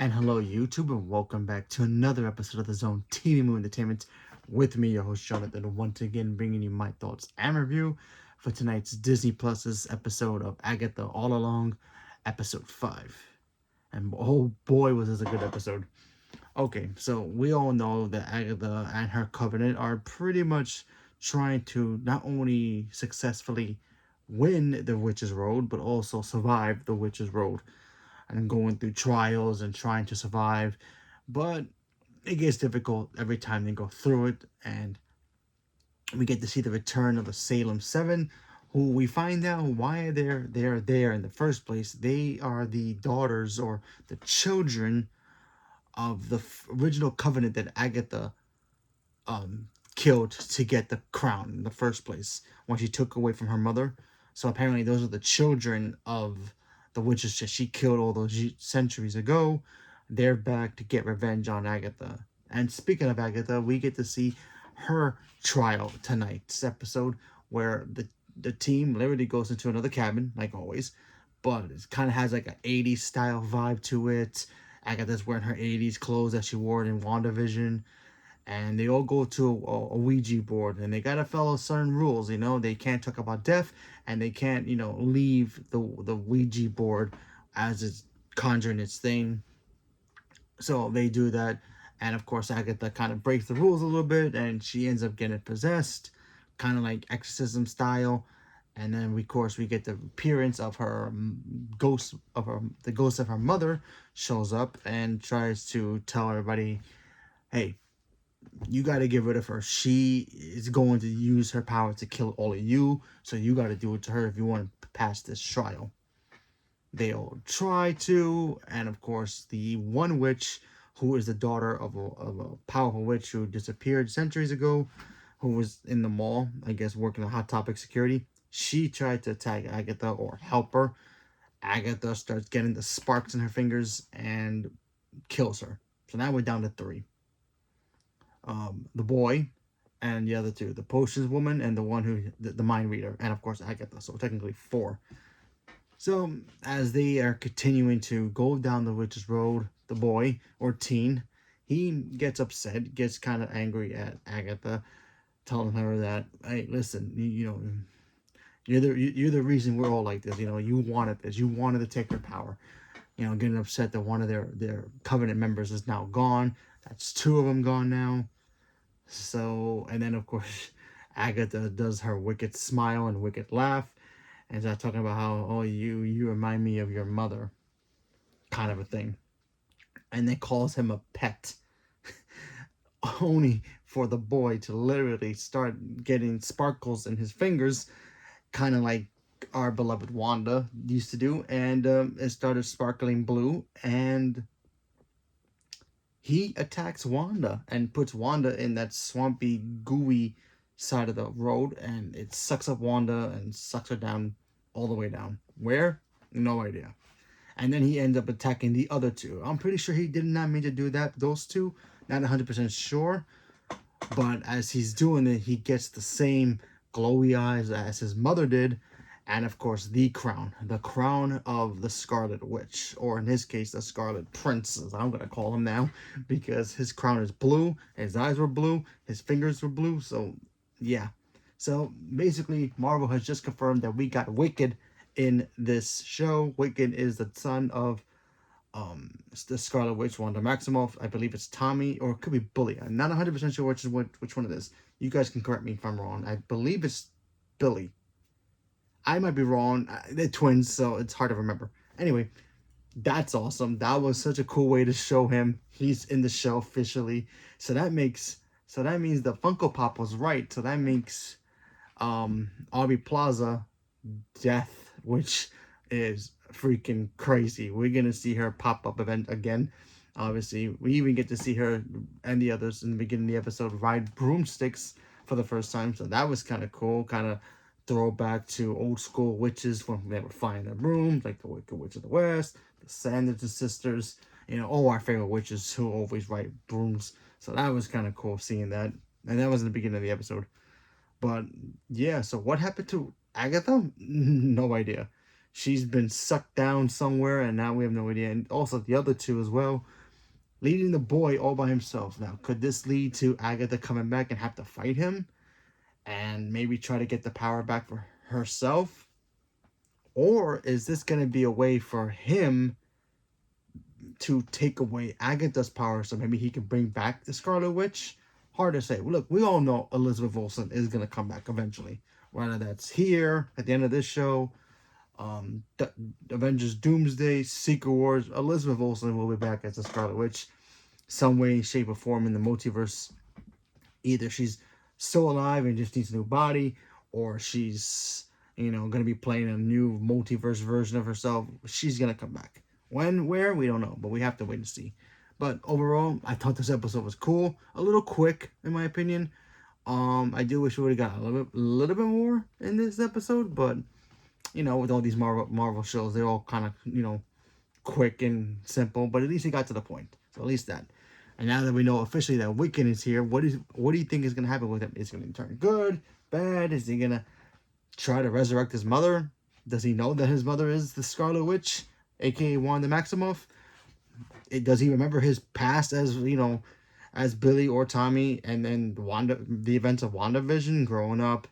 And hello, YouTube, and welcome back to another episode of the Zone TV Movie Entertainment with me, your host Jonathan, once again bringing you my thoughts and review for tonight's Disney Plus's episode of Agatha All Along, episode 5. And oh boy, was this a good episode. Okay, so we all know that Agatha and her covenant are pretty much trying to not only successfully win the Witch's Road, but also survive the Witch's Road and going through trials and trying to survive. But it gets difficult every time they go through it, and we get to see the return of the Salem Seven, who we find out why they're there in the first place. They are the daughters or the children of the original covenant that Agatha killed to get the crown in the first place when she took away from her mother. So apparently those are the children of the witches that she killed all those centuries ago. They're back to get revenge on Agatha. And speaking of Agatha, we get to see her trial tonight's episode, where the team literally goes into another cabin, like always, but it kind of has like an 80s style vibe to it. Agatha's wearing her 80s clothes that she wore in WandaVision, and they all go to a Ouija board, and they gotta follow certain rules. They can't talk about death, and they can't leave the Ouija board as it's conjuring its thing. So they do that, and of course Agatha kind of breaks the rules a little bit, and she ends up getting possessed, kind of like exorcism style. And then of course we get the appearance of her ghost of her the ghost of her mother shows up and tries to tell everybody, hey, you got to get rid of her. She is going to use her power to kill all of you, so you got to do it to her if you want to pass this trial. They all try to, and of course the one witch, who is the daughter of a powerful witch who disappeared centuries ago, who was in the mall, I guess working at Hot Topic security, she tried to attack Agatha or help her. Agatha starts getting the sparks in her fingers and kills her. So now we're down to 3. The boy, and the other 2, the potions woman and the one who the mind reader, and of course Agatha. So technically 4. So as they are continuing to go down the witch's road, the boy or teen, he gets upset, gets kind of angry at Agatha, telling her that, hey, listen, you're the reason we're all like this. You wanted this, you wanted to take their power. Getting upset that one of their covenant members is now gone. That's 2 of them gone now. So, and then of course, Agatha does her wicked smile and wicked laugh, and start talking about how, oh, you remind me of your mother, kind of a thing, and then calls him a pet, only for the boy to literally start getting sparkles in his fingers, kind of like our beloved Wanda used to do, and it started sparkling blue, and he attacks Wanda and puts Wanda in that swampy, gooey side of the road, and it sucks up Wanda and sucks her down all the way down. Where? No idea. And then he ends up attacking the other 2. I'm pretty sure he did not mean to do that, those 2. Not 100% sure. But as he's doing it, he gets the same glowy eyes as his mother did. And of course, the crown of the Scarlet Witch, or in his case, the Scarlet Prince, as I'm going to call him now, because his crown is blue, his eyes were blue, his fingers were blue, so yeah. So basically, Marvel has just confirmed that we got Wicked in this show. Wicked is the son of the Scarlet Witch, Wanda Maximoff. I believe it's Tommy, or it could be Bully. I'm not 100% sure which one it is. You guys can correct me if I'm wrong. I believe it's Billy. I might be wrong. They're twins, so it's hard to remember. Anyway, that's awesome. That was such a cool way to show him he's in the show officially. So that means the Funko Pop was right. So that makes Aubrey Plaza death, which is freaking crazy. We're gonna see her pop up event again. Obviously, we even get to see her and the others in the beginning of the episode ride broomsticks for the first time. So that was kind of cool. Kind of throwback to old school witches when they were flying their brooms, like the Wicked Witch of the West, the Sanderson sisters. All our favorite witches who always ride brooms. So that was kind of cool seeing that. And that was in the beginning of the episode. But yeah, so what happened to Agatha? No idea. she's been sucked down somewhere, and now we have no idea. And also the other two as well, leading the boy all by himself. Now, could this lead to Agatha coming back and have to fight him, and maybe try to get the power back for herself? Or is this going to be a way for him to take away Agatha's power so maybe he can bring back the Scarlet Witch? Hard to say. Look, we all know Elizabeth Olsen is going to come back eventually. Whether that's here, at the end of this show, the Avengers Doomsday, Secret Wars, Elizabeth Olsen will be back as the Scarlet Witch some way, shape, or form in the multiverse. Either she's still alive and just needs a new body, or she's, going to be playing a new multiverse version of herself. She's going to come back. When, where, we don't know, but we have to wait and see. But overall, I thought this episode was cool. A little quick, in my opinion. I do wish we would have got a little bit more in this episode, but with all these Marvel shows, they're all kind of quick and simple. But at least it got to the point. So at least that. And now that we know officially that Wiccan is here, what do you think is going to happen with him? Is he going to turn good, bad? Is he going to try to resurrect his mother? Does he know that his mother is the Scarlet Witch, aka Wanda Maximoff? Does he remember his past as as Billy or Tommy, and then the events of WandaVision, growing up,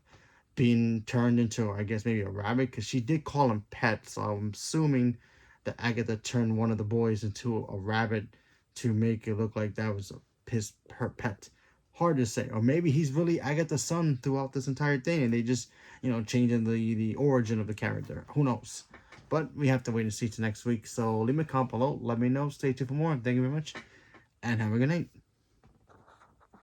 being turned into, I guess, maybe a rabbit, because she did call him pet, so I'm assuming that Agatha turned one of the boys into a rabbit to make it look like that was her pet. Hard to say. Or maybe he's really Agatha's son throughout this entire thing, and they just, changing the origin of the character. Who knows? But we have to wait and see to next week. So leave me a comment below. Let me know. Stay tuned for more. Thank you very much. And have a good night.